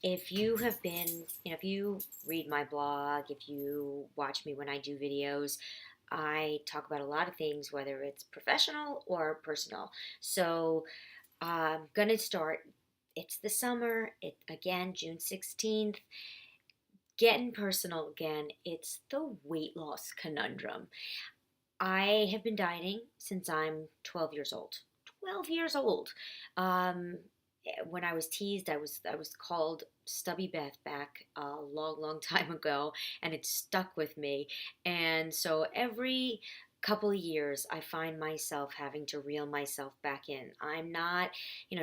if you have been, if you read my blog, if you watch me when I do videos, I talk about a lot of things, whether it's professional or personal. So I'm going to start. It's the summer. It again, June 16th. Getting personal again. It's the weight loss conundrum. I have been dieting since I'm 12 years old. 12 years old. Um, when I was teased, I was called Stubby Beth back a long, long time ago, and it stuck with me. And so every couple of years, I find myself having to reel myself back in. I'm not,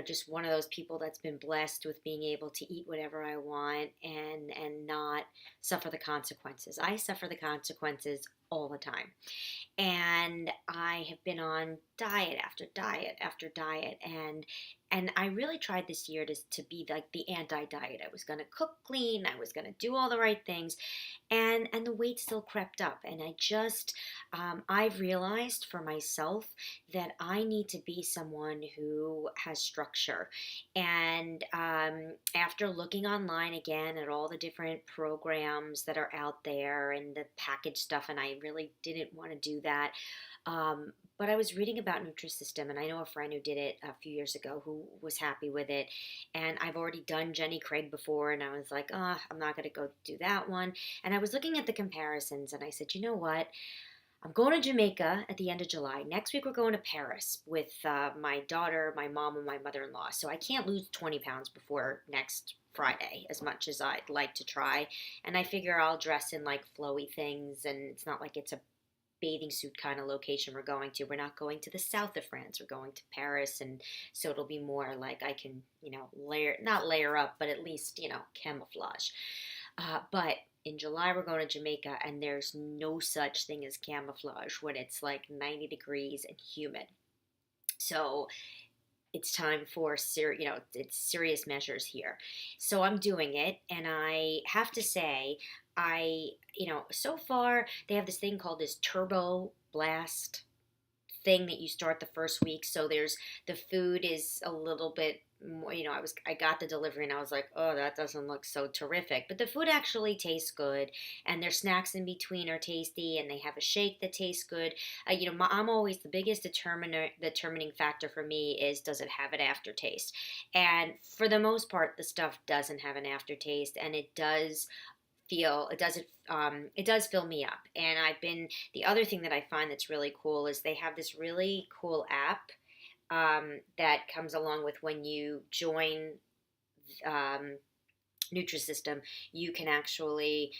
just one of those people that's been blessed with being able to eat whatever I want and not suffer the consequences. I suffer the consequences all the time. And I have been on diet after diet after diet, and I really tried this year to be like the anti-diet. I was going to cook clean, I was going to do all the right things, and the weight still crept up. And I've realized for myself that I need to be someone who has structure. And after looking online again at all the different programs that are out there and the package stuff, and I really didn't want to do that. But I was reading about Nutrisystem, and I know a friend who did it a few years ago who was happy with it. And I've already done Jenny Craig before, and I was like, oh, I'm not going to go do that one. And I was looking at the comparisons, and I said, you know what? I'm going to Jamaica at the end of July. Next week, we're going to Paris with my daughter, my mom, and my mother in law. So I can't lose 20 pounds before next Friday, as much as I'd like to try. And I figure I'll dress in like flowy things, and it's not like it's a bathing suit kind of location we're going to. We're not going to the south of France. We're going to Paris, and so it'll be more like I can, not layer up, but at least, camouflage. But in July, we're going to Jamaica, and there's no such thing as camouflage when it's like 90 degrees and humid. So it's time for it's serious measures here. So I'm doing it, and I have to say, so far they have this thing called this turbo blast thing that you start the first week. So there's the food is a little bit more, I got the delivery and I was like, oh, that doesn't look so terrific. But the food actually tastes good, and their snacks in between are tasty, and they have a shake that tastes good. I'm always the biggest determining factor for me is, does it have an aftertaste? And for the most part, the stuff doesn't have an aftertaste, and it does fill me up. And the other thing that I find that's really cool is they have this really cool app that comes along with when you join um, Nutrisystem. You can actually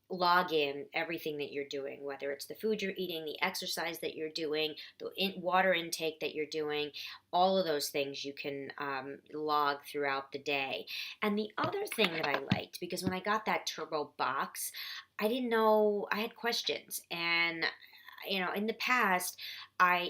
log in everything that you're doing, whether it's the food you're eating, the exercise that you're doing, the water intake that you're doing, all of those things you can log throughout the day. And the other thing that I liked, because when I got that turbo box, I didn't know, I had questions. And in the past,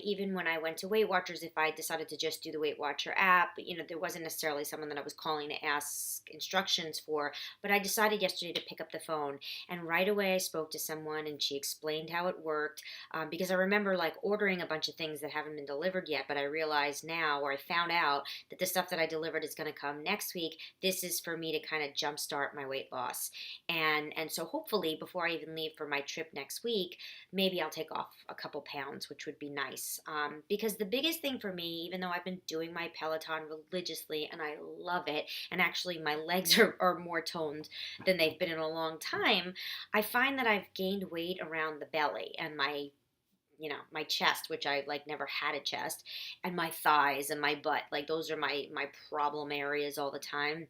even when I went to Weight Watchers, if I decided to just do the Weight Watcher app, there wasn't necessarily someone that I was calling to ask instructions for. But I decided yesterday to pick up the phone, and right away I spoke to someone, and she explained how it worked. Because I remember like ordering a bunch of things that haven't been delivered yet, but I realized now, or I found out that the stuff that I delivered is going to come next week. This is for me to kind of jumpstart my weight loss, and so hopefully before I even leave for my trip next week, maybe I'll take off a couple pounds, which would be nice. Because the biggest thing for me, even though I've been doing my Peloton religiously and I love it, and actually my legs are more toned than they've been in a long time, I find that I've gained weight around the belly and my chest, which I like never had a chest, and my thighs and my butt. Like those are my problem areas all the time.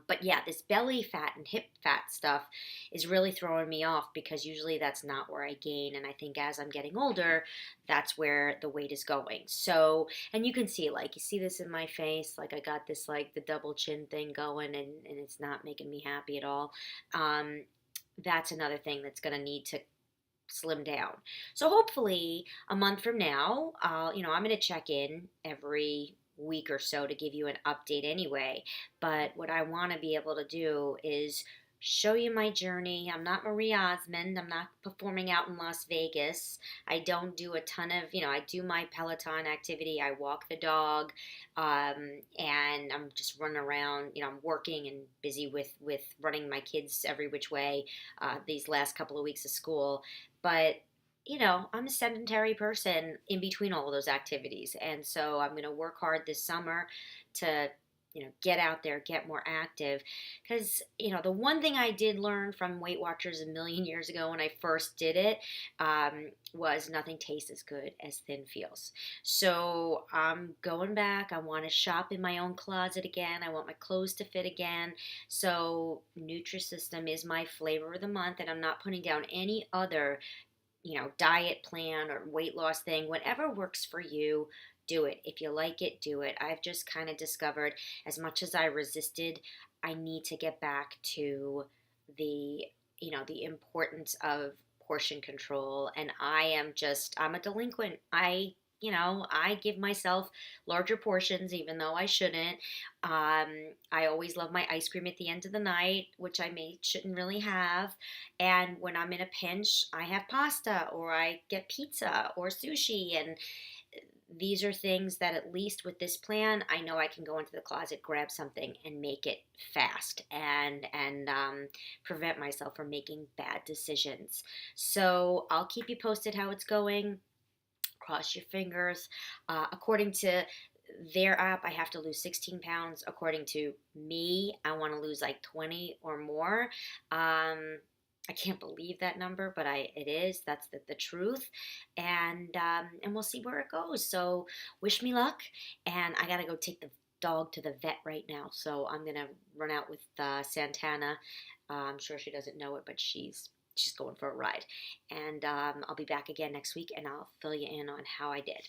But yeah, this belly fat and hip fat stuff is really throwing me off, because usually that's not where I gain. And I think as I'm getting older, that's where the weight is going. So, and you can see, like, you see this in my face, like I got this, like the double chin thing going, and it's not making me happy at all. That's another thing that's going to need to slim down. So hopefully a month from now, I'm going to check in every week or so to give you an update anyway. But what I want to be able to do is show you my journey. I'm not Marie Osmond. I'm not performing out in Las Vegas. I don't do a ton of, I do my Peloton activity. I walk the dog, and I'm just running around. I'm working and busy with running my kids every which way these last couple of weeks of school. But I'm a sedentary person in between all of those activities. And so I'm going to work hard this summer to, get out there, get more active. Because, the one thing I did learn from Weight Watchers a million years ago when I first did it was nothing tastes as good as thin feels. So I'm going back. I want to shop in my own closet again. I want my clothes to fit again. So Nutrisystem is my flavor of the month, and I'm not putting down any other diet plan or weight loss thing, whatever works for you, do it. If you like it, do it. I've just kind of discovered as much as I resisted, I need to get back to the, the importance of portion control. And I'm a delinquent. I give myself larger portions even though I shouldn't. I always love my ice cream at the end of the night, which I may shouldn't really have. And when I'm in a pinch, I have pasta or I get pizza or sushi. And these are things that at least with this plan, I know I can go into the closet, grab something, and make it fast and prevent myself from making bad decisions. So I'll keep you posted how it's going. Cross your fingers. According to their app, I have to lose 16 pounds. According to me, I want to lose like 20 or more. I can't believe that number, but it is. That's the truth, and we'll see where it goes. So wish me luck, and I gotta go take the dog to the vet right now. So I'm gonna run out with Santana. I'm sure she doesn't know it, but she's going for a ride, and I'll be back again next week, and I'll fill you in on how I did.